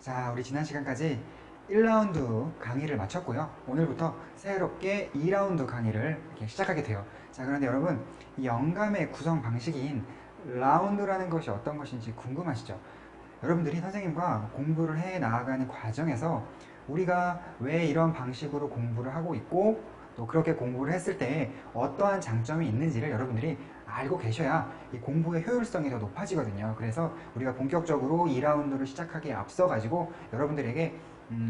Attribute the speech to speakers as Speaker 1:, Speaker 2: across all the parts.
Speaker 1: 자, 우리 지난 시간까지 1라운드 강의를 마쳤고요. 오늘부터 새롭게 2라운드 강의를 이렇게 시작하게 돼요. 자, 그런데 여러분, 이 영감의 구성 방식인 라운드라는 것이 어떤 것인지 궁금하시죠? 여러분들이 선생님과 공부를 해 나아가는 과정에서 우리가 왜 이런 방식으로 공부를 하고 있고 또 그렇게 공부를 했을 때 어떠한 장점이 있는지를 여러분들이 알고 계셔야 이 공부의 효율성이 더 높아지거든요. 그래서 우리가 본격적으로 2라운드를 시작하기에 앞서 가지고 여러분들에게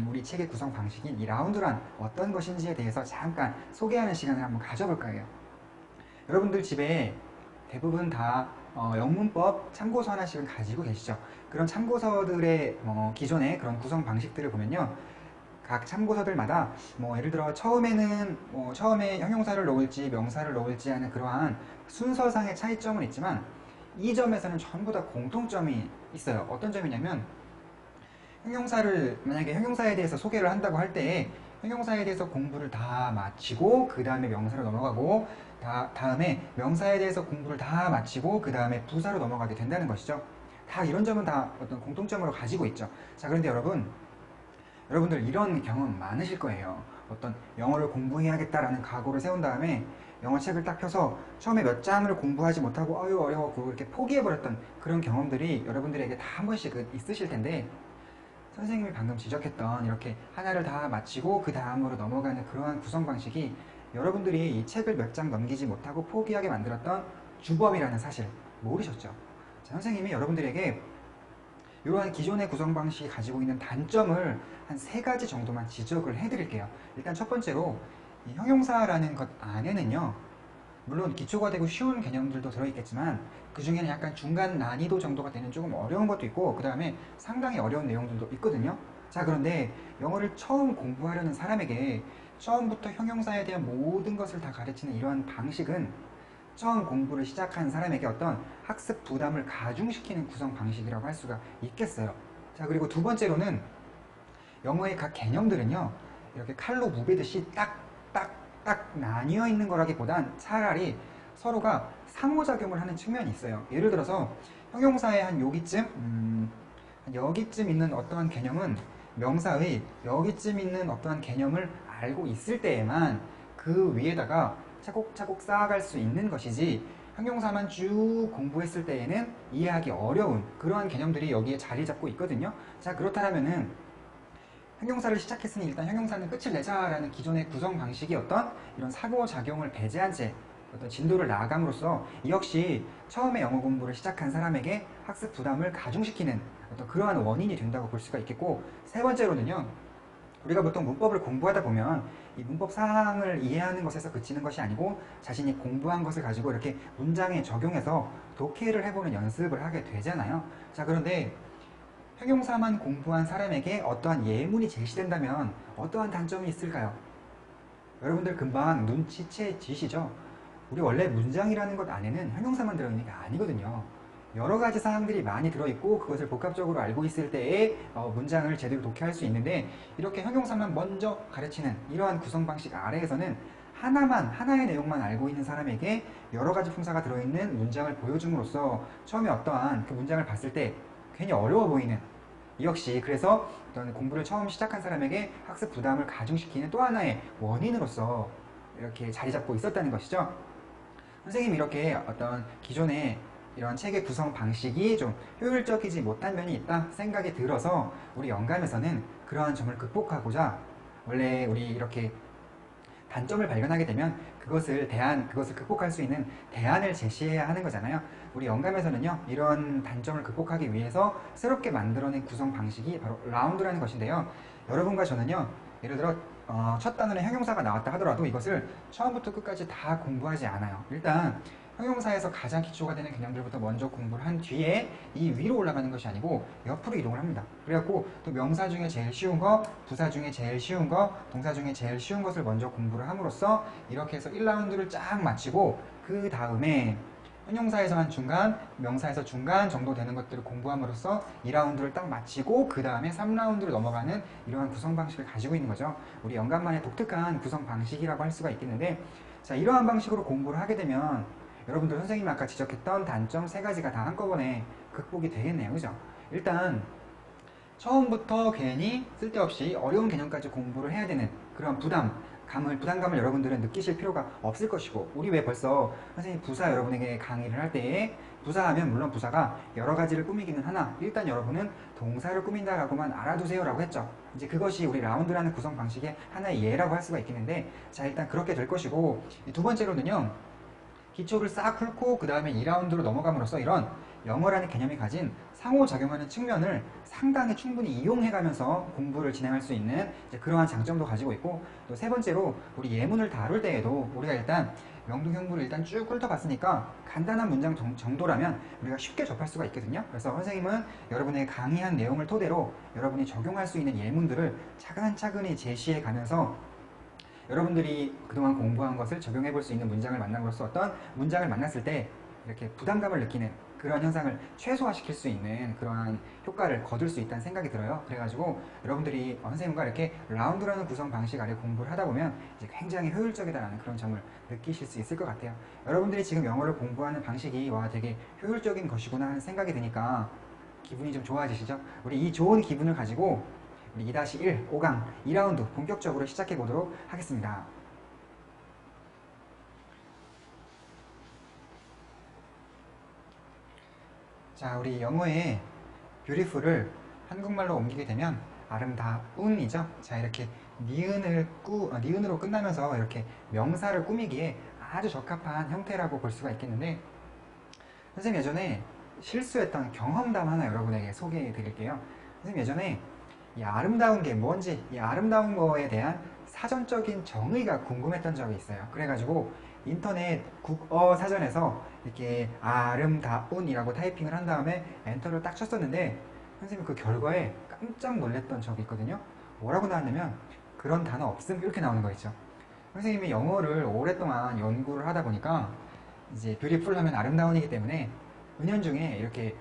Speaker 1: 우리 책의 구성 방식인 2라운드란 어떤 것인지에 대해서 잠깐 소개하는 시간을 한번 가져볼 거예요. 여러분들 집에 대부분 다 영문법 참고서 하나씩은 가지고 계시죠. 그런 참고서들의 기존의 그런 구성 방식들을 보면요, 각 참고서들마다 예를 들어 처음에 형용사를 넣을지 명사를 넣을지 하는 그러한 순서상의 차이점은 있지만 이 점에서는 전부 다 공통점이 있어요. 어떤 점이냐면, 만약에 형용사에 대해서 소개를 한다고 할 때 형용사에 대해서 공부를 다 마치고 그 다음에 명사로 넘어가고, 다음에 명사에 대해서 공부를 다 마치고 그 다음에 부사로 넘어가게 된다는 것이죠. 다 이런 점은 다 어떤 공통점으로 가지고 있죠. 자, 그런데 여러분들 이런 경험 많으실 거예요. 어떤 영어를 공부해야겠다라는 각오를 세운 다음에 영어 책을 딱 펴서 처음에 몇 장을 공부하지 못하고 아유 어려워 그러고 이렇게 포기해버렸던 그런 경험들이 여러분들에게 다 한 번씩 있으실 텐데, 선생님이 방금 지적했던 이렇게 하나를 다 마치고 그 다음으로 넘어가는 그러한 구성 방식이 여러분들이 이 책을 몇 장 넘기지 못하고 포기하게 만들었던 주범이라는 사실 모르셨죠? 자, 선생님이 여러분들에게 이러한 기존의 구성 방식이 가지고 있는 단점을 한 3가지 정도만 지적을 해드릴게요. 일단 첫 번째로, 이 형용사라는 것 안에는요, 물론 기초가 되고 쉬운 개념들도 들어있겠지만 그 중에는 약간 중간 난이도 정도가 되는 조금 어려운 것도 있고 그 다음에 상당히 어려운 내용들도 있거든요. 자, 그런데 영어를 처음 공부하려는 사람에게 처음부터 형용사에 대한 모든 것을 다 가르치는 이러한 방식은 처음 공부를 시작한 사람에게 어떤 학습 부담을 가중시키는 구성 방식이라고 할 수가 있겠어요. 자, 그리고 두 번째로는 영어의 각 개념들은요, 이렇게 칼로 무베듯이 딱 나뉘어 있는 거라기보단 차라리 서로가 상호작용을 하는 측면이 있어요. 예를 들어서 형용사의 한 여기쯤 있는 어떠한 개념은 명사의 여기쯤 있는 어떠한 개념을 알고 있을 때에만 그 위에다가 차곡차곡 쌓아갈 수 있는 것이지, 형용사만 쭉 공부했을 때에는 이해하기 어려운 그러한 개념들이 여기에 자리 잡고 있거든요. 자, 그렇다면은 형용사를 시작했으니 일단 형용사는 끝을 내자라는 기존의 구성 방식이 어떤 이런 상호작용을 배제한 채 어떤 진도를 나아감으로써 이 역시 처음에 영어 공부를 시작한 사람에게 학습 부담을 가중시키는 어떤 그러한 원인이 된다고 볼 수가 있겠고, 세 번째로는요, 우리가 보통 문법을 공부하다 보면 이 문법 사항을 이해하는 것에서 그치는 것이 아니고 자신이 공부한 것을 가지고 이렇게 문장에 적용해서 독해를 해보는 연습을 하게 되잖아요. 자, 그런데 형용사만 공부한 사람에게 어떠한 예문이 제시된다면 어떠한 단점이 있을까요? 여러분들 금방 눈치채지시죠? 우리 원래 문장이라는 것 안에는 형용사만 들어있는 게 아니거든요. 여러 가지 사항들이 많이 들어있고 그것을 복합적으로 알고 있을 때에 문장을 제대로 독해할 수 있는데, 이렇게 형용사만 먼저 가르치는 이러한 구성 방식 아래에서는 하나의 내용만 알고 있는 사람에게 여러 가지 품사가 들어있는 문장을 보여줌으로써 처음에 어떠한 그 문장을 봤을 때 괜히 어려워 보이는, 이 역시 그래서 어떤 공부를 처음 시작한 사람에게 학습 부담을 가중시키는 또 하나의 원인으로서 이렇게 자리 잡고 있었다는 것이죠. 선생님이 이렇게 어떤 기존의 이런 책의 구성 방식이 좀 효율적이지 못한 면이 있다 생각이 들어서 우리 영감에서는 그러한 점을 극복하고자, 원래 우리 이렇게 단점을 발견하게 되면 그것을 극복할 수 있는 대안을 제시해야 하는 거잖아요. 우리 영감에서는요, 이런 단점을 극복하기 위해서 새롭게 만들어낸 구성 방식이 바로 라운드라는 것인데요. 여러분과 저는요, 예를 들어 첫 단어는 형용사가 나왔다 하더라도 이것을 처음부터 끝까지 다 공부하지 않아요. 일단 형용사에서 가장 기초가 되는 개념들부터 먼저 공부를 한 뒤에 이 위로 올라가는 것이 아니고 옆으로 이동을 합니다. 그래갖고 또 명사 중에 제일 쉬운 거, 부사 중에 제일 쉬운 거, 동사 중에 제일 쉬운 것을 먼저 공부를 함으로써 이렇게 해서 1라운드를 쫙 마치고 그 다음에 형용사에서 한 중간, 명사에서 중간 정도 되는 것들을 공부함으로써 2라운드를 딱 마치고 그 다음에 3라운드로 넘어가는 이러한 구성 방식을 가지고 있는 거죠. 우리 영감만의 독특한 구성 방식이라고 할 수가 있겠는데, 자, 이러한 방식으로 공부를 하게 되면 여러분들 선생님이 아까 지적했던 단점 3가지가 다 한꺼번에 극복이 되겠네요. 그죠? 일단 처음부터 괜히 쓸데없이 어려운 개념까지 공부를 해야 되는 그런 부담감을 여러분들은 느끼실 필요가 없을 것이고, 우리 왜 벌써 선생님 부사 여러분에게 강의를 할 때에 부사하면 물론 부사가 여러 가지를 꾸미기는 하나 일단 여러분은 동사를 꾸민다라고만 알아두세요 라고 했죠. 이제 그것이 우리 라운드라는 구성 방식의 하나의 예라고 할 수가 있겠는데, 자 일단 그렇게 될 것이고, 두 번째로는요, 기초를 싹 훑고 그 다음에 2라운드로 넘어감으로써 이런 영어라는 개념이 가진 상호작용하는 측면을 상당히 충분히 이용해가면서 공부를 진행할 수 있는 이제 그러한 장점도 가지고 있고, 또 세 번째로 우리 예문을 다룰 때에도 우리가 일단 명동형부를 일단 쭉 훑어봤으니까 간단한 문장 정도라면 우리가 쉽게 접할 수가 있거든요. 그래서 선생님은 여러분의 강의한 내용을 토대로 여러분이 적용할 수 있는 예문들을 차근차근히 제시해 가면서 여러분들이 그동안 공부한 것을 적용해 볼 수 있는 문장을 만남으로써 어떤 문장을 만났을 때 이렇게 부담감을 느끼는 그런 현상을 최소화시킬 수 있는 그러한 효과를 거둘 수 있다는 생각이 들어요. 그래가지고 여러분들이 선생님과 이렇게 라운드라는 구성 방식 아래 공부를 하다 보면 이제 굉장히 효율적이다라는 그런 점을 느끼실 수 있을 것 같아요. 여러분들이 지금 영어를 공부하는 방식이 와 되게 효율적인 것이구나 하는 생각이 드니까 기분이 좀 좋아지시죠? 우리 이 좋은 기분을 가지고 우리 2-1 5강 2라운드 본격적으로 시작해 보도록 하겠습니다. 자, 우리 영어의 beautiful을 한국말로 옮기게 되면 아름다운이죠. 자, 이렇게 니은으로 끝나면서 이렇게 명사를 꾸미기에 아주 적합한 형태라고 볼 수가 있겠는데, 선생님 예전에 실수했던 경험담 하나 여러분에게 소개해 드릴게요. 선생님 예전에 이 아름다운 게 뭔지, 이 아름다운 거에 대한 사전적인 정의가 궁금했던 적이 있어요. 그래가지고 인터넷 국어 사전에서 이렇게 아름다운이라고 타이핑을 한 다음에 엔터를 딱 쳤었는데, 선생님 그 결과에 깜짝 놀랐던 적이 있거든요. 뭐라고 나왔냐면 그런 단어 없음 이렇게 나오는 거 있죠. 선생님이 영어를 오랫동안 연구를 하다 보니까 이제 뷰티풀 하면 아름다운이기 때문에 은연중에 이렇게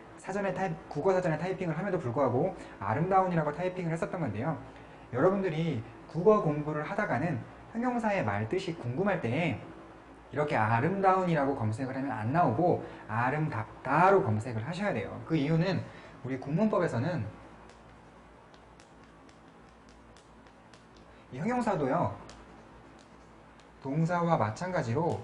Speaker 1: 국어 사전에 타이핑을 함에도 불구하고 아름다운이라고 타이핑을 했었던 건데요. 여러분들이 국어 공부를 하다가는 형용사의 말뜻이 궁금할 때 이렇게 아름다운이라고 검색을 하면 안 나오고 아름답다로 검색을 하셔야 돼요. 그 이유는 우리 국문법에서는 이 형용사도요, 동사와 마찬가지로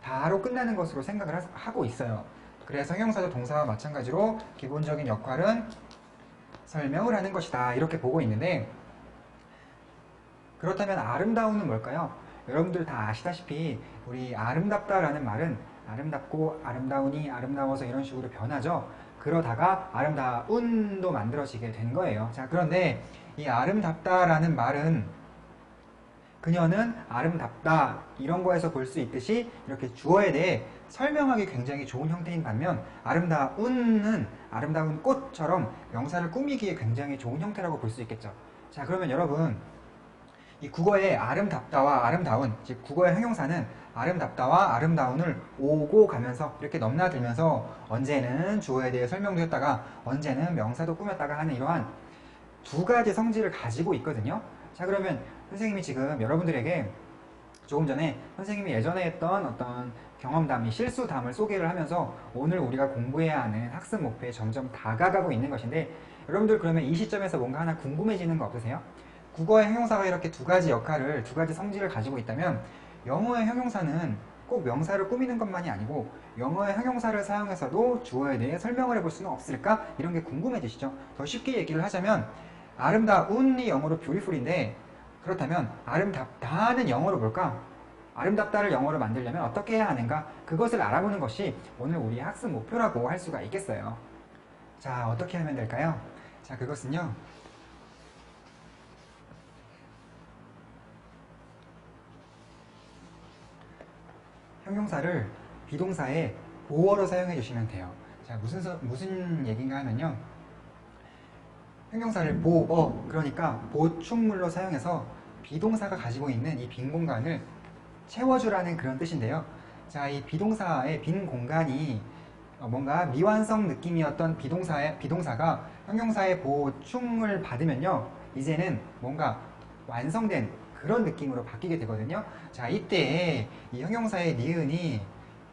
Speaker 1: 다로 끝나는 것으로 생각을 하고 있어요. 그래서 형용사도 동사와 마찬가지로 기본적인 역할은 설명을 하는 것이다 이렇게 보고 있는데, 그렇다면 아름다운은 뭘까요? 여러분들 다 아시다시피 우리 아름답다라는 말은 아름답고 아름다우니 아름다워서 이런 식으로 변하죠. 그러다가 아름다운도 만들어지게 된 거예요. 자, 그런데 이 아름답다라는 말은 그녀는 아름답다 이런 거에서 볼 수 있듯이 이렇게 주어에 대해 설명하기 굉장히 좋은 형태인 반면, 아름다운은 아름다운 꽃처럼 명사를 꾸미기에 굉장히 좋은 형태라고 볼 수 있겠죠. 자, 그러면 여러분 이 국어의 아름답다와 아름다운, 즉 국어의 형용사는 아름답다와 아름다운을 오고 가면서 이렇게 넘나들면서 언제는 주어에 대해 설명도 했다가 언제는 명사도 꾸몄다가 하는 이러한 두 가지 성질을 가지고 있거든요. 자, 그러면 선생님이 지금 여러분들에게 조금 전에 선생님이 예전에 했던 어떤 경험담, 실수담을 소개를 하면서 오늘 우리가 공부해야 하는 학습 목표에 점점 다가가고 있는 것인데, 여러분들 그러면 이 시점에서 뭔가 하나 궁금해지는 거 없으세요? 국어의 형용사가 이렇게 두 가지 역할을, 두 가지 성질을 가지고 있다면 영어의 형용사는 꼭 명사를 꾸미는 것만이 아니고 영어의 형용사를 사용해서도 주어에 대해 설명을 해볼 수는 없을까? 이런 게 궁금해지시죠? 더 쉽게 얘기를 하자면 아름다운이 영어로 beautiful인데, 그렇다면 아름답다는 영어로 뭘까? 아름답다를 영어로 만들려면 어떻게 해야 하는가? 그것을 알아보는 것이 오늘 우리의 학습 목표라고 할 수가 있겠어요. 자, 어떻게 하면 될까요? 자, 그것은요, 형용사를 비동사의 보어로 사용해 주시면 돼요. 자, 무슨 얘기인가 하면요, 형용사를 보어, 그러니까 보충물로 사용해서 비동사가 가지고 있는 이 빈 공간을 채워주라는 그런 뜻인데요. 자, 이 비동사의 빈 공간이 뭔가 미완성 느낌이었던 비동사가 형용사의 보충을 받으면요, 이제는 뭔가 완성된 그런 느낌으로 바뀌게 되거든요. 자, 이때 이 형용사의 니은이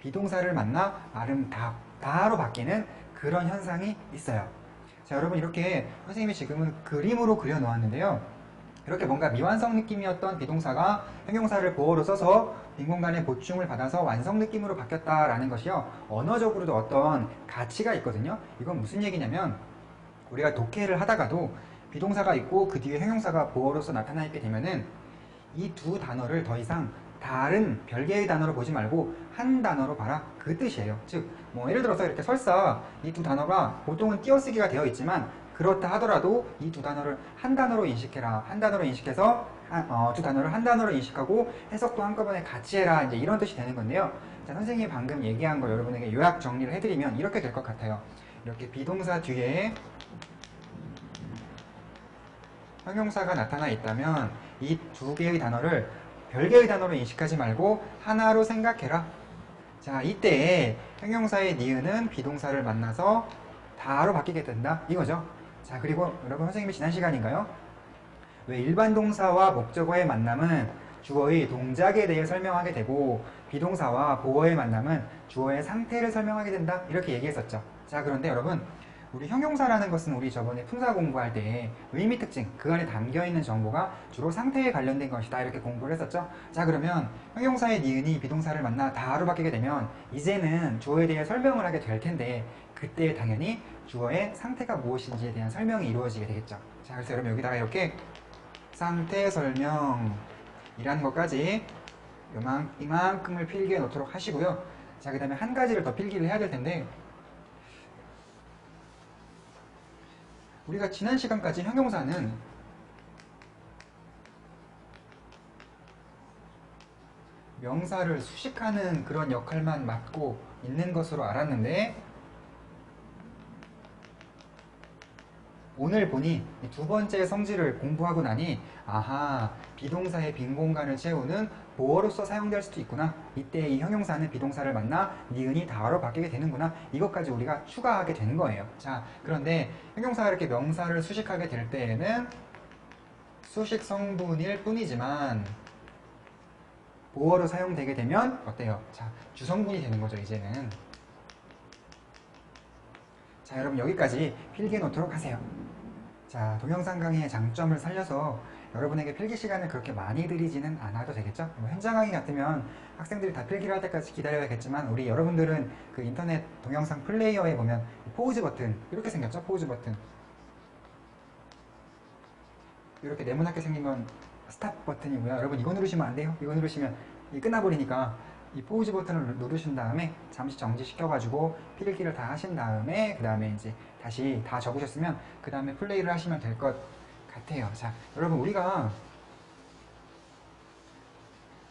Speaker 1: 비동사를 만나 아름답다로 바뀌는 그런 현상이 있어요. 자, 여러분 이렇게 선생님이 지금은 그림으로 그려 놓았는데요. 이렇게 뭔가 미완성 느낌이었던 비동사가 형용사를 보어로 써서 빈 공간에 보충을 받아서 완성 느낌으로 바뀌었다라는 것이요. 언어적으로도 어떤 가치가 있거든요. 이건 무슨 얘기냐면 우리가 독해를 하다가도 비동사가 있고 그 뒤에 형용사가 보어로서 나타나 있게 되면은 이 두 단어를 더 이상 다른 별개의 단어로 보지 말고 한 단어로 봐라, 그 뜻이에요. 즉, 뭐 예를 들어서 이렇게 설사 이 두 단어가 보통은 띄어쓰기가 되어 있지만 그렇다 하더라도 이 두 단어를 한 단어로 인식해라. 한 단어로 인식해서 두 단어를 한 단어로 인식하고 해석도 한꺼번에 같이 해라. 이제 이런 뜻이 되는 건데요. 자, 선생님이 방금 얘기한 걸 여러분에게 요약 정리를 해드리면 이렇게 될 것 같아요. 이렇게 비동사 뒤에 형용사가 나타나 있다면 이 두 개의 단어를 별개의 단어로 인식하지 말고 하나로 생각해라. 자, 이때 형용사의 니은은 비동사를 만나서 다로 바뀌게 된다, 이거죠. 자, 그리고 여러분 선생님이 지난 시간인가요? 왜 일반 동사와 목적어의 만남은 주어의 동작에 대해 설명하게 되고 비동사와 보어의 만남은 주어의 상태를 설명하게 된다, 이렇게 얘기했었죠. 자, 그런데 여러분 우리 형용사라는 것은 우리 저번에 품사 공부할 때 의미 특징, 그 안에 담겨있는 정보가 주로 상태에 관련된 것이다, 이렇게 공부를 했었죠. 자, 그러면 형용사의 니은이 비동사를 만나 다로 바뀌게 되면 이제는 주어에 대해 설명을 하게 될 텐데 그때 당연히 주어의 상태가 무엇인지에 대한 설명이 이루어지게 되겠죠. 자, 그래서 여러분 여기다가 이렇게 상태 설명이라는 것까지 이만큼을 필기해 놓도록 하시고요. 자, 그 다음에 한 가지를 더 필기를 해야 될 텐데 우리가 지난 시간까지 형용사는 명사를 수식하는 그런 역할만 맡고 있는 것으로 알았는데 오늘 보니 두 번째 성질을 공부하고 나니 아하, 비동사의 빈 공간을 채우는 보어로서 사용될 수도 있구나. 이때 이 형용사는 비동사를 만나 니은이 다로 바뀌게 되는구나. 이것까지 우리가 추가하게 되는 거예요. 자, 그런데 형용사가 이렇게 명사를 수식하게 될 때에는 수식 성분일 뿐이지만 보어로 사용되게 되면 어때요? 자, 주성분이 되는 거죠, 이제는. 자, 여러분 여기까지 필기해 놓도록 하세요. 자, 동영상 강의의 장점을 살려서 여러분에게 필기 시간을 그렇게 많이 드리지는 않아도 되겠죠? 뭐 현장 강의 같으면 학생들이 다 필기를 할 때까지 기다려야겠지만 우리 여러분들은 그 인터넷 동영상 플레이어에 보면 포즈 버튼 이렇게 생겼죠? 포즈 버튼 이렇게 네모나게 생긴 건 스탑 버튼이고요. 여러분 이거 누르시면 안 돼요. 이거 누르시면 이 끝나버리니까 이 포즈 버튼을 누르신 다음에 잠시 정지시켜가지고 필기를 다 하신 다음에 그 다음에 이제 다시 다 적으셨으면 그 다음에 플레이를 하시면 될 것 같아요. 자, 여러분 우리가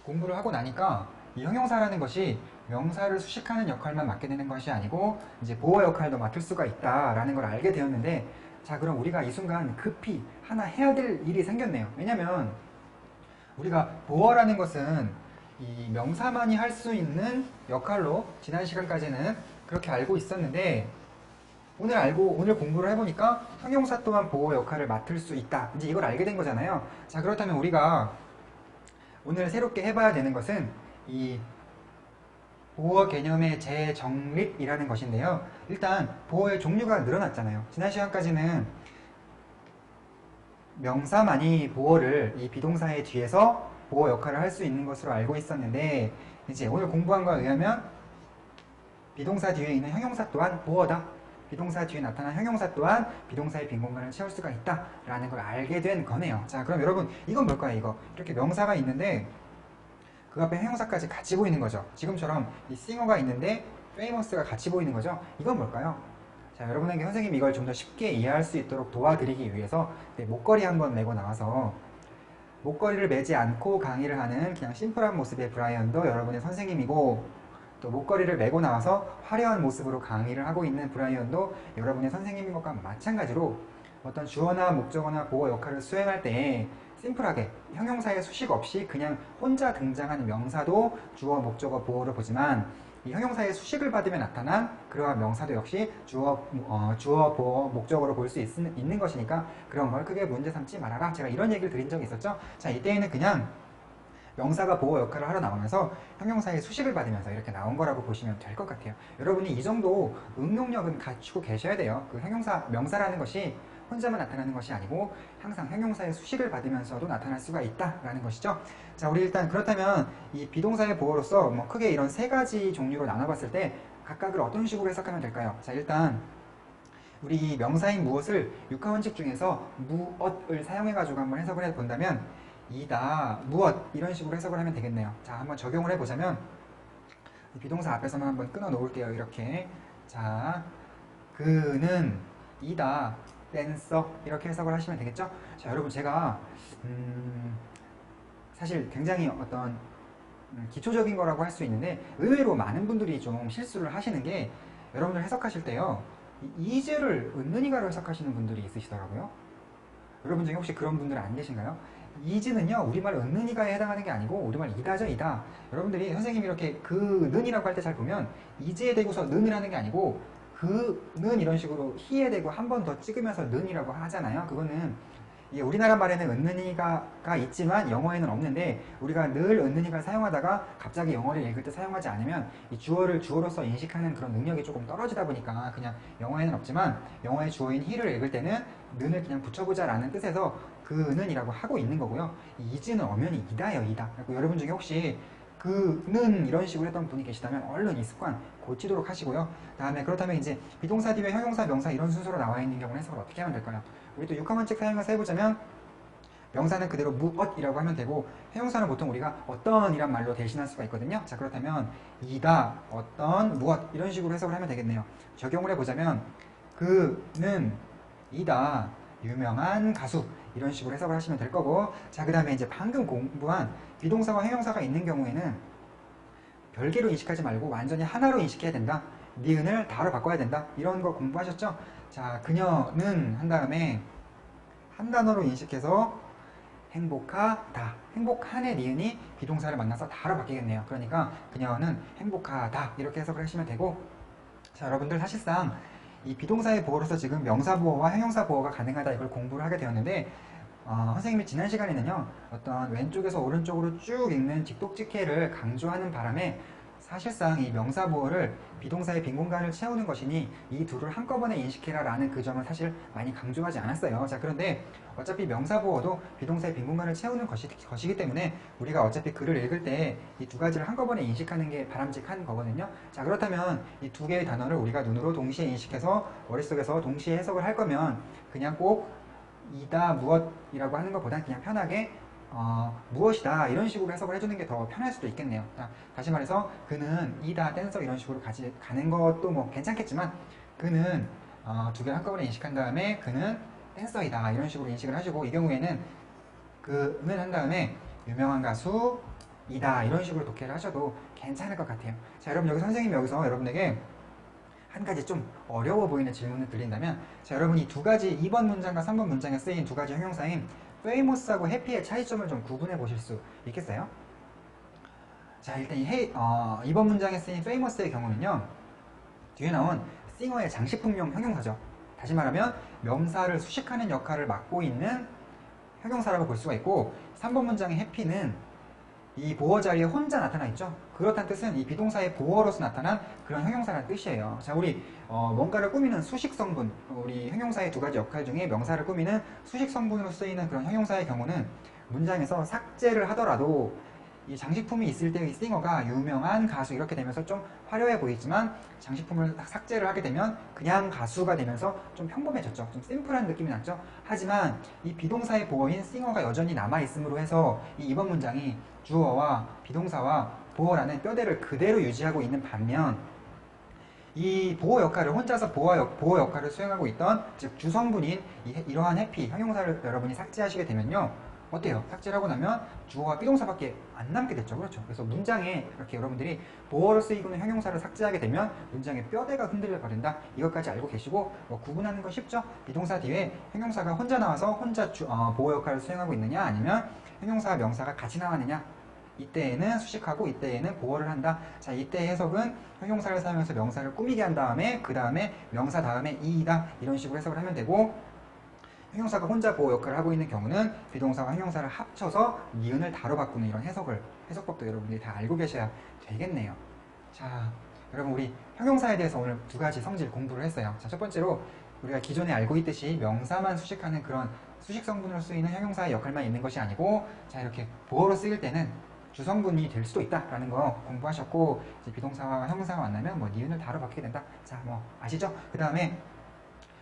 Speaker 1: 공부를 하고 나니까 이 형용사라는 것이 명사를 수식하는 역할만 맡게 되는 것이 아니고 이제 보어 역할도 맡을 수가 있다라는 걸 알게 되었는데 자, 그럼 우리가 이 순간 급히 하나 해야 될 일이 생겼네요. 왜냐면 우리가 보어라는 것은 이 명사만이 할 수 있는 역할로 지난 시간까지는 그렇게 알고 있었는데 오늘 공부를 해보니까 형용사 또한 보호 역할을 맡을 수 있다. 이제 이걸 알게 된 거잖아요. 자, 그렇다면 우리가 오늘 새롭게 해봐야 되는 것은 이 보어 개념의 재정립이라는 것인데요. 일단 보어의 종류가 늘어났잖아요. 지난 시간까지는 명사만이 보어를 이 비동사의 뒤에서 보어 역할을 할 수 있는 것으로 알고 있었는데 이제 오늘 공부한 거에 의하면 비동사 뒤에 있는 형용사 또한 보어다. 비동사 뒤에 나타난 형용사 또한 비동사의 빈 공간을 채울 수가 있다라는 걸 알게 된 거네요. 자, 그럼 여러분 이건 뭘까요? 이거 이렇게 명사가 있는데 그 앞에 형용사까지 같이 보이는 거죠. 지금처럼 이 싱어가 있는데 famous가 같이 보이는 거죠. 이건 뭘까요? 자, 여러분에게 선생님이 이걸 좀 더 쉽게 이해할 수 있도록 도와드리기 위해서 목걸이 한번 메고 나와서 목걸이를 매지 않고 강의를 하는 그냥 심플한 모습의 브라이언도 여러분의 선생님이고 또 목걸이를 메고 나와서 화려한 모습으로 강의를 하고 있는 브라이언도 여러분의 선생님인 것과 마찬가지로 어떤 주어나 목적어나 보어 역할을 수행할 때 심플하게 형용사의 수식 없이 그냥 혼자 등장하는 명사도 주어, 목적어, 보어로 보지만 이 형용사의 수식을 받으며 나타난 그러한 명사도 역시 주어, 보어, 목적어로 볼 수 있는 것이니까 그런 걸 크게 문제 삼지 말아라. 제가 이런 얘기를 드린 적이 있었죠. 자, 이때에는 그냥 명사가 보호 역할을 하러 나오면서 형용사의 수식을 받으면서 이렇게 나온 거라고 보시면 될 것 같아요. 여러분이 이 정도 응용력은 갖추고 계셔야 돼요. 그 형용사, 명사라는 것이 혼자만 나타나는 것이 아니고 항상 형용사의 수식을 받으면서도 나타날 수가 있다라는 것이죠. 자, 우리 일단 그렇다면 이 비동사의 보호로서 뭐 크게 이런 세 가지 종류로 나눠봤을 때 각각을 어떤 식으로 해석하면 될까요? 자, 일단 우리 명사인 무엇을 육하원칙 중에서 무엇을 사용해가지고 한번 해석을 해본다면 이다, 무엇 이런 식으로 해석을 하면 되겠네요. 자, 한번 적용을 해보자면 비동사 앞에서만 한번 끊어 놓을게요. 이렇게. 자, 그는 이다, 댄서 이렇게 해석을 하시면 되겠죠? 자, 여러분 제가 사실 굉장히 어떤 기초적인 거라고 할 수 있는데 의외로 많은 분들이 좀 실수를 하시는 게 여러분들 해석하실 때요. 이즈를 은는이가로 해석하시는 분들이 있으시더라고요. 여러분 중에 혹시 그런 분들 안 계신가요? 이즈는요 우리말 은는이가에 해당하는 게 아니고 우리말 이다죠, 이다. 여러분들이 선생님이 이렇게 그는이라고 할 때 잘 보면 이즈에 대고서 는이라는 게 아니고 그는 이런 식으로 히에 대고 한 번 더 찍으면서 는이라고 하잖아요. 그거는 이게 우리나라 말에는 은는이가 있지만 영어에는 없는데 우리가 늘 은는이가를 사용하다가 갑자기 영어를 읽을 때 사용하지 않으면 이 주어를 주어로서 인식하는 그런 능력이 조금 떨어지다 보니까 그냥 영어에는 없지만 영어의 주어인 he를 읽을 때는 는을 그냥 붙여보자 라는 뜻에서 그는이라고 하고 있는 거고요. 이 is는 엄연히 이다예요, 이다. 그리고 여러분 중에 혹시 그는 이런 식으로 했던 분이 계시다면 얼른 이 습관 고치도록 하시고요. 다음에 그렇다면 이제 비동사 뒤에 형용사, 명사 이런 순서로 나와 있는 경우는 해석을 어떻게 하면 될까요? 우리 또 육하원칙 사용해서 해보자면 명사는 그대로 무엇이라고 하면 되고 형용사는 보통 우리가 어떤 이란 말로 대신할 수가 있거든요. 자, 그렇다면 이다, 어떤, 무엇 이런 식으로 해석을 하면 되겠네요. 적용을 해보자면 그는 이다, 유명한 가수 이런 식으로 해석을 하시면 될 거고 자, 그 다음에 이제 방금 공부한 비동사와 형용사가 있는 경우에는 별개로 인식하지 말고 완전히 하나로 인식해야 된다. 니은을 다로 바꿔야 된다. 이런 거 공부하셨죠? 자, 그녀는 한 다음에 한 단어로 인식해서 행복하다. 행복한의 니은이 비동사를 만나서 다로 바뀌겠네요. 그러니까 그녀는 행복하다. 이렇게 해석을 하시면 되고 자, 여러분들 사실상 이 비동사의 보호로서 지금 명사 보호와 형용사 보호가 가능하다 이걸 공부를 하게 되었는데 선생님이 지난 시간에는요 어떤 왼쪽에서 오른쪽으로 쭉 읽는 직독직해를 강조하는 바람에 사실상 이 명사 보호를 비동사의 빈 공간을 채우는 것이니 이 둘을 한꺼번에 인식해라 라는 그 점을 사실 많이 강조하지 않았어요. 자, 그런데 어차피 명사 보호도 비동사의 빈 공간을 채우는 것이기 때문에 우리가 어차피 글을 읽을 때 이 두 가지를 한꺼번에 인식하는 게 바람직한 거거든요. 자, 그렇다면 이 두 개의 단어를 우리가 눈으로 동시에 인식해서 머릿속에서 동시에 해석을 할 거면 그냥 꼭 이다, 무엇이라고 하는 것보단 그냥 편하게 무엇이다 이런 식으로 해석을 해주는 게 더 편할 수도 있겠네요. 다시 말해서 그는 이다, 댄서 이런 식으로 가는 것도 뭐 괜찮겠지만 그는 두 개를 한꺼번에 인식한 다음에 그는 댄서이다 이런 식으로 인식을 하시고 이 경우에는 그는 한 다음에 유명한 가수이다 이런 식으로 독해를 하셔도 괜찮을 것 같아요. 자, 여러분 선생님이 여기서 여러분에게 한 가지 좀 어려워 보이는 질문을 드린다면 자, 여러분이 두 가지 2번 문장과 3번 문장에 쓰인 두 가지 형용사인 famous하고 happy의 차이점을 좀 구분해 보실 수 있겠어요? 자, 일단 2번 문장에 쓰인 famous의 경우는요 뒤에 나온 싱어의 장식품용 형용사죠. 다시 말하면 명사를 수식하는 역할을 맡고 있는 형용사라고 볼 수가 있고 3번 문장의 happy는 이 보어 자리에 혼자 나타나 있죠. 그렇다는 뜻은 이 비동사의 보어로서 나타난 그런 형용사라는 뜻이에요. 자, 우리 뭔가를 꾸미는 수식 성분, 우리 형용사의 두 가지 역할 중에 명사를 꾸미는 수식 성분으로 쓰이는 그런 형용사의 경우는 문장에서 삭제를 하더라도 이 장식품이 있을 때 이 싱어가 유명한 가수 이렇게 되면서 좀 화려해 보이지만 장식품을 삭제를 하게 되면 그냥 가수가 되면서 좀 평범해졌죠. 좀 심플한 느낌이 났죠. 하지만 이 비동사의 보어인 싱어가 여전히 남아있음으로 해서 이 이번 문장이 주어와 비동사와 보어라는 뼈대를 그대로 유지하고 있는 반면 이 보호 역할을 혼자서 보호 역할을 수행하고 있던 즉 주성분인 이러한 해피 형용사를 여러분이 삭제하시게 되면요 어때요? 삭제를 하고 나면 주어와 비동사밖에 안 남게 됐죠. 그렇죠. 그래서 문장에 이렇게 여러분들이 보어로 쓰이고는 형용사를 삭제하게 되면 문장의 뼈대가 흔들려 버린다. 이것까지 알고 계시고 구분하는 건 쉽죠. 비동사 뒤에 형용사가 혼자 나와서 혼자 보호 역할을 수행하고 있느냐 아니면 형용사와 명사가 같이 나왔느냐 이때에는 수식하고 이때에는 보어를 한다. 자, 이때 해석은 형용사를 사용해서 명사를 꾸미게 한 다음에 그 다음에 명사 다음에 이이다 이런 식으로 해석을 하면 되고 형용사가 혼자 보호 역할을 하고 있는 경우는 비동사와 형용사를 합쳐서 니은을 다로 바꾸는 이런 해석법도 여러분들이 다 알고 계셔야 되겠네요. 자, 여러분 우리 형용사에 대해서 오늘 두 가지 성질 공부를 했어요. 자, 첫 번째로 우리가 기존에 알고 있듯이 명사만 수식하는 그런 수식 성분으로 쓰이는 형용사의 역할만 있는 것이 아니고, 자, 이렇게 보어로 쓰일 때는 주성분이 될 수도 있다라는 거 공부하셨고, 이제 비동사와 형용사가 만나면 뭐 니은을 다로 바뀌게 된다. 자, 뭐 아시죠? 그 다음에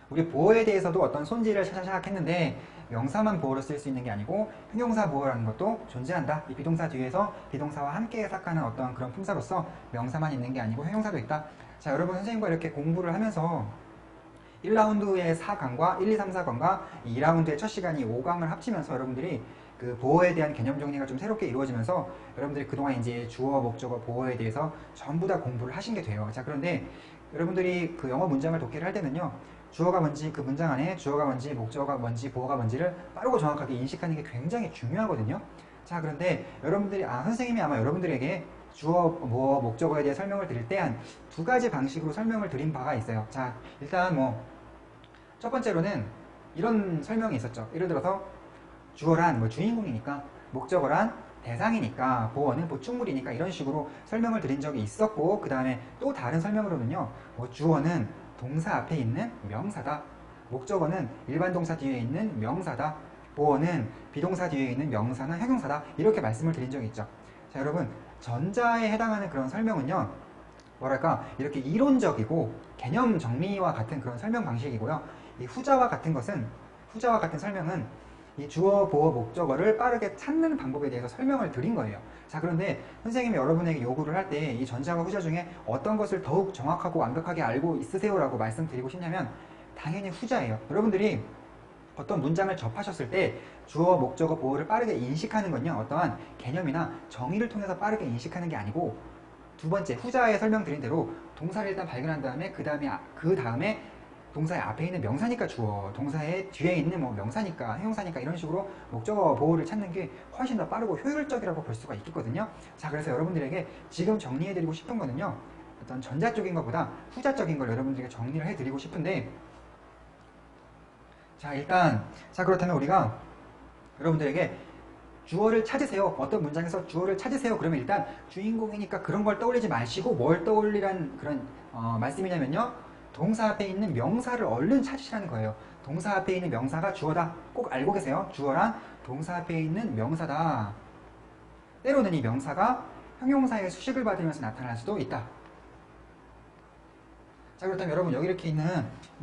Speaker 1: 우리 보어에 대해서도 어떤 손질을 차차차악 했는데, 명사만 보어로 쓸 수 있는 게 아니고 형용사 보어라는 것도 존재한다. 이 비동사 뒤에서 비동사와 함께 해석하는 어떤 그런 품사로서 명사만 있는 게 아니고 형용사도 있다. 자, 여러분 선생님과 이렇게 공부를 하면서 1라운드의 4강과 1, 2, 3, 4강과 2라운드의 첫 시간이 5강을 합치면서 여러분들이 그 보어에 대한 개념 정리가 좀 새롭게 이루어지면서 여러분들이 그동안 이제 주어, 목적어, 보어에 대해서 전부 다 공부를 하신 게 돼요. 자, 그런데 여러분들이 그 영어 문장을 독해를 할 때는요, 주어가 뭔지, 그 문장 안에 주어가 뭔지, 목적어가 뭔지, 보어가 뭔지를 빠르고 정확하게 인식하는 게 굉장히 중요하거든요. 자, 그런데 여러분들이, 선생님이 아마 여러분들에게 주어, 목적어에 대해 설명을 드릴 때 한 두 가지 방식으로 설명을 드린 바가 있어요. 자, 일단 첫 번째로는 이런 설명이 있었죠. 예를 들어서 주어란 주인공이니까, 목적어란 대상이니까, 보어는 보충물이니까, 이런 식으로 설명을 드린 적이 있었고, 그 다음에 또 다른 설명으로는요, 주어는 동사 앞에 있는 명사다, 목적어는 일반 동사 뒤에 있는 명사다, 보어는 비동사 뒤에 있는 명사나 형용사다, 이렇게 말씀을 드린 적이 있죠. 자, 여러분 전자에 해당하는 그런 설명은요, 뭐랄까 이렇게 이론적이고 개념 정리와 같은 그런 설명 방식이고요. 이 후자와 같은 설명은 이 주어, 보어, 목적어를 빠르게 찾는 방법에 대해서 설명을 드린 거예요. 자, 그런데 선생님이 여러분에게 요구를 할 때 이 전자와 후자 중에 어떤 것을 더욱 정확하고 완벽하게 알고 있으세요라고 말씀드리고 싶냐면 당연히 후자예요. 여러분들이 어떤 문장을 접하셨을 때 주어, 목적어, 보어를 빠르게 인식하는 건요, 어떠한 개념이나 정의를 통해서 빠르게 인식하는 게 아니고, 두 번째 후자에 설명드린 대로 동사를 일단 발견한 다음에 그 다음에 동사의 앞에 있는 명사니까 주어, 동사의 뒤에 있는 명사니까 형용사니까, 이런 식으로 목적어, 보어를 찾는 게 훨씬 더 빠르고 효율적이라고 볼 수가 있겠거든요. 자, 그래서 여러분들에게 지금 정리해드리고 싶은 거는요, 어떤 전자 쪽인 것보다 후자 쪽인 걸 여러분들에게 정리를 해드리고 싶은데, 자, 일단 그렇다면 우리가 여러분들에게 주어를 찾으세요, 어떤 문장에서 주어를 찾으세요, 그러면 일단 주인공이니까 그런 걸 떠올리지 마시고 뭘 떠올리란 그런 말씀이냐면요, 동사 앞에 있는 명사를 얼른 찾으시라는 거예요. 동사 앞에 있는 명사가 주어다, 꼭 알고 계세요. 주어란 동사 앞에 있는 명사다. 때로는 이 명사가 형용사의 수식을 받으면서 나타날 수도 있다. 자, 그렇다면 여러분 여기 이렇게 있는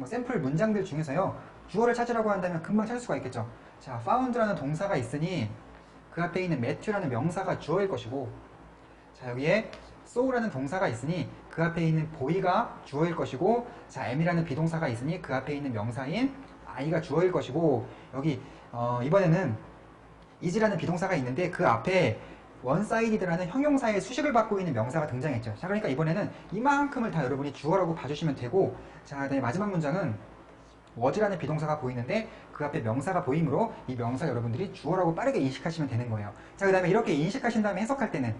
Speaker 1: 샘플 문장들 중에서요, 주어를 찾으라고 한다면 금방 찾을 수가 있겠죠. 자, found라는 동사가 있으니 그 앞에 있는 Matthew라는 명사가 주어일 것이고, 자, 여기에 so라는 동사가 있으니 그 앞에 있는 boy가 주어일 것이고, 자, am이라는 비동사가 있으니 그 앞에 있는 명사인 I가 주어일 것이고, 여기 이번에는 is라는 비동사가 있는데 그 앞에 one-sided라는 형용사의 수식을 받고 있는 명사가 등장했죠. 자, 그러니까 이번에는 이만큼을 다 여러분이 주어라고 봐주시면 되고, 자, 그다음에 마지막 문장은 was라는 비동사가 보이는데 그 앞에 명사가 보이므로 이 명사 여러분들이 주어라고 빠르게 인식하시면 되는 거예요. 자, 그 다음에 이렇게 인식하신 다음에 해석할 때는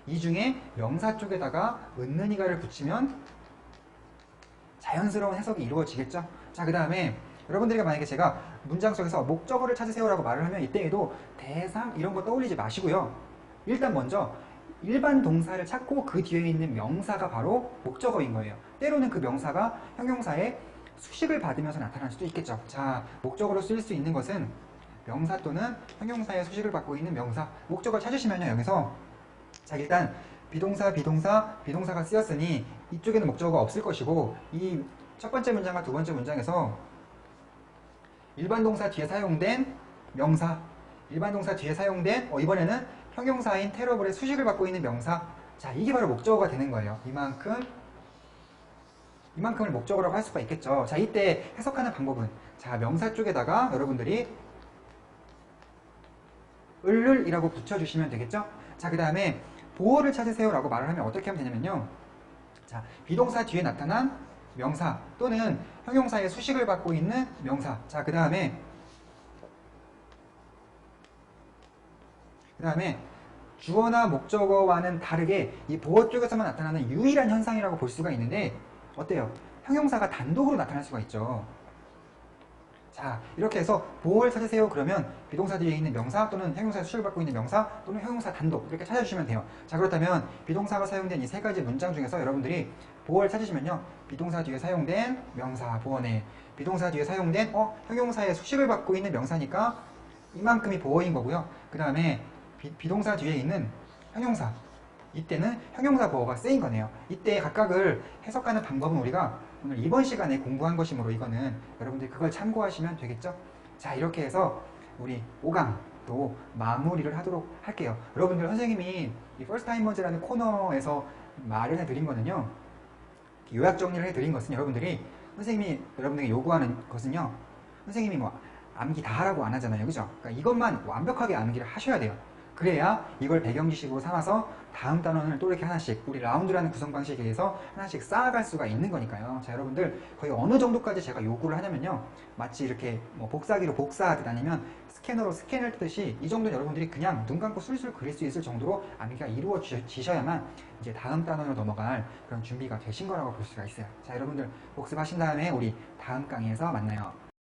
Speaker 1: 이 중에 명사 쪽에다가 은는이가를 붙이면 자연스러운 해석이 이루어지겠죠. 자, 그 다음에 여러분들에게 만약에 제가 문장 속에서 목적어를 찾으세요 라고 말을 하면 이때에도 대상 이런 거 떠올리지 마시고요, 일단 먼저 일반 동사를 찾고 그 뒤에 있는 명사가 바로 목적어인 거예요. 때로는 그 명사가 형용사의 수식을 받으면서 나타날 수도 있겠죠. 자, 목적어로 쓰일 수 있는 것은 명사 또는 형용사의 수식을 받고 있는 명사, 목적어 찾으시면요, 여기서 자, 일단 비동사가 쓰였으니 이쪽에는 목적어가 없을 것이고, 이 첫 번째 문장과 두 번째 문장에서 일반 동사 뒤에 사용된 명사, 일반 동사 뒤에 사용된 이번에는 형용사인 테러블의 수식을 받고 있는 명사, 자, 이게 바로 목적어가 되는 거예요. 이만큼을 목적어라고 할 수가 있겠죠. 자, 이때 해석하는 방법은, 자, 명사 쪽에다가 여러분들이 을을이라고 붙여주시면 되겠죠. 자, 그 다음에 보어를 찾으세요 라고 말을 하면 어떻게 하면 되냐면요, 자, 비동사 뒤에 나타난 명사 또는 형용사의 수식을 받고 있는 명사, 자, 그 다음에 주어나 목적어와는 다르게 이 보어 쪽에서만 나타나는 유일한 현상이라고 볼 수가 있는데, 어때요? 형용사가 단독으로 나타날 수가 있죠. 자, 이렇게 해서 보호를 찾으세요. 그러면 비동사 뒤에 있는 명사 또는 형용사에서 수식을 받고 있는 명사 또는 형용사 단독 이렇게 찾아주시면 돼요. 자, 그렇다면 비동사가 사용된 이 세 가지 문장 중에서 여러분들이 보호를 찾으시면요. 비동사 뒤에 사용된 명사 보어네. 비동사 뒤에 사용된 형용사의 수식을 받고 있는 명사니까 이만큼이 보어인 거고요. 그 다음에 비동사 뒤에 있는 형용사. 이때는 형용사 보어가 쓰인 거네요. 이때 각각을 해석하는 방법은 우리가 오늘 이번 시간에 공부한 것이므로 이거는 여러분들이 그걸 참고하시면 되겠죠? 자, 이렇게 해서 우리 5강도 마무리를 하도록 할게요. 여러분들 선생님이 이 퍼스트타이머즈라는 코너에서 말을 해드린 거는요. 요약 정리를 해드린 것은 여러분들이 선생님이 여러분에게 요구하는 것은요. 선생님이 뭐 암기 다 하라고 안 하잖아요. 그죠? 그러니까 이것만 완벽하게 암기를 하셔야 돼요. 그래야 이걸 배경 지식으로 삼아서 다음 단원을 또 이렇게 하나씩 우리 라운드라는 구성 방식에 의해서 하나씩 쌓아갈 수가 있는 거니까요. 자, 여러분들 거의 어느 정도까지 제가 요구를 하냐면요. 마치 이렇게 뭐 복사기로 복사하듯 아니면 스캐너로 스캔을 뜨듯이 이 정도는 여러분들이 그냥 눈 감고 술술 그릴 수 있을 정도로 암기가 이루어지셔야만 이제 다음 단원으로 넘어갈 그런 준비가 되신 거라고 볼 수가 있어요. 자, 여러분들 복습하신 다음에 우리 다음 강의에서 만나요.